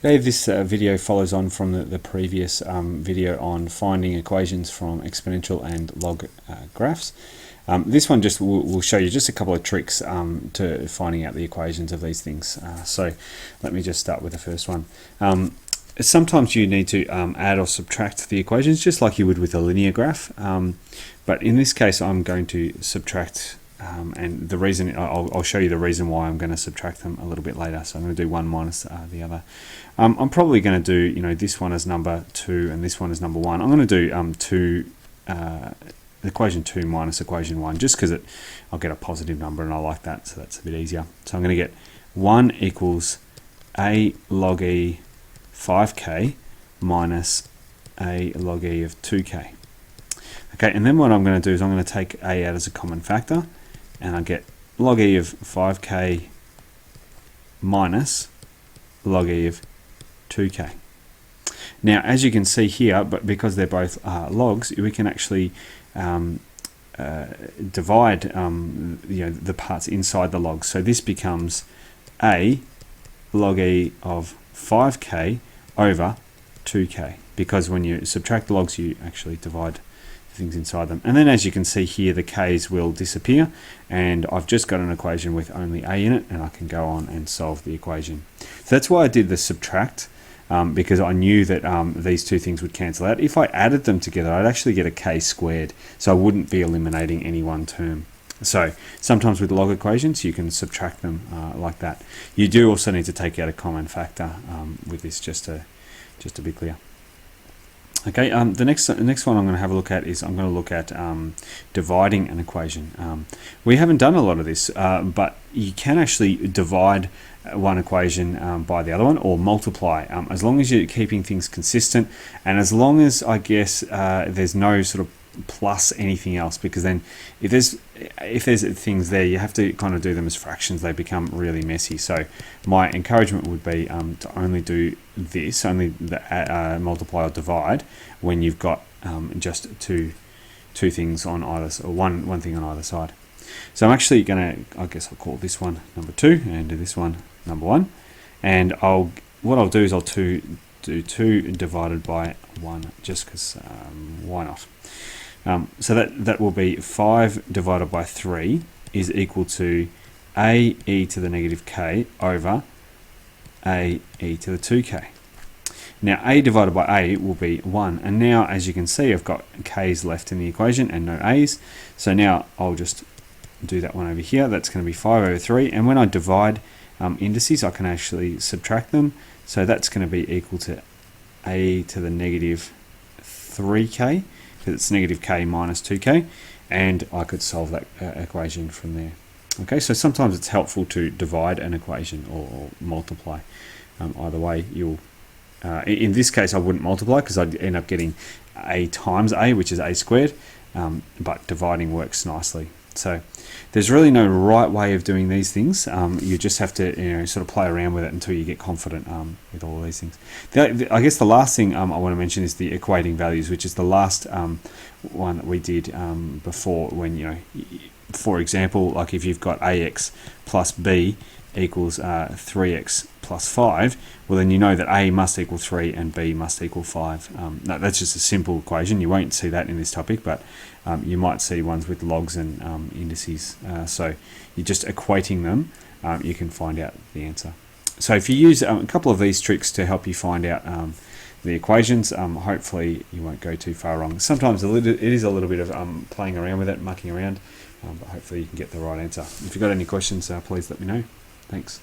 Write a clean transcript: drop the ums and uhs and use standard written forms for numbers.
Okay, this video follows on from the previous video on finding equations from exponential and log graphs. This one just will show you just a couple of tricks to finding out the equations of these things. So let me just start with the first one. Sometimes you need to add or subtract the equations just like you would with a linear graph, but in this case I'm going to subtract, and the reason I'll show you the reason why I'm going to subtract them a little bit later. So I'm going to do one minus the other. I'm probably going to do this one as number 2 and this one as number 1. I'm going to do equation 2 minus equation 1 just because I'll get a positive number and I like that, so that's a bit easier. So I'm going to get 1 equals a log e 5k minus a log e of 2k. Okay, and then what I'm going to do is I'm going to take a out as a common factor, and I get log e of 5k minus log e of 2k. Now, as you can see here, but because they're both logs, we can actually divide the parts inside the logs. So this becomes a log e of 5k over 2k, because when you subtract the logs you actually divide things inside them. And then as you can see here, the k's will disappear and I've just got an equation with only a in it, and I can go on and solve the equation. So that's why I did the subtract, because I knew that these two things would cancel out. If I added them together I'd actually get a k squared, so I wouldn't be eliminating any one term. So sometimes with log equations you can subtract them like that. You do also need to take out a common factor with this, just to be clear. Okay, the next one I'm going to have a look at is I'm going to look at dividing an equation. We haven't done a lot of this, but you can actually divide one equation by the other one, or multiply, as long as you're keeping things consistent, and as long as, I guess, there's no sort of plus anything else, because then if there's things there, you have to kind of do them as fractions. They become really messy. So my encouragement would be to only do this, only the multiply or divide, when you've got just two things on either, or one thing on either side. So I'm actually gonna, I guess I'll call this one number 2 and do this one number 1, and what I'll do is I'll do 2 divided by 1, just because why not. So that will be 5 divided by 3 is equal to a e to the negative k over a e to the 2k. Now a divided by a will be 1, and now as you can see I've got k's left in the equation and no a's, so now I'll just do that one over here. That's going to be 5 over 3, and when I divide indices I can actually subtract them, so that's going to be equal to a to the negative 3k, because it's negative k minus 2k, and I could solve that equation from there. Okay, so sometimes it's helpful to divide an equation or multiply. Either way, you'll in this case I wouldn't multiply because I'd end up getting a times a, which is a squared, but dividing works nicely. So there's really no right way of doing these things. You just have to sort of play around with it until you get confident with all of these things. I guess the last thing I want to mention is the equating values, which is the last one that we did before, when for example, like if you've got ax plus b equals 3x plus 5, well then you know that a must equal 3 and b must equal 5. That's just a simple equation. You won't see that in this topic, but you might see ones with logs and indices. So you're just equating them, you can find out the answer. So if you use a couple of these tricks to help you find out the equations, hopefully you won't go too far wrong. Sometimes it is a little bit of playing around with it, mucking around, but hopefully you can get the right answer. If you've got any questions, please let me know. Thanks.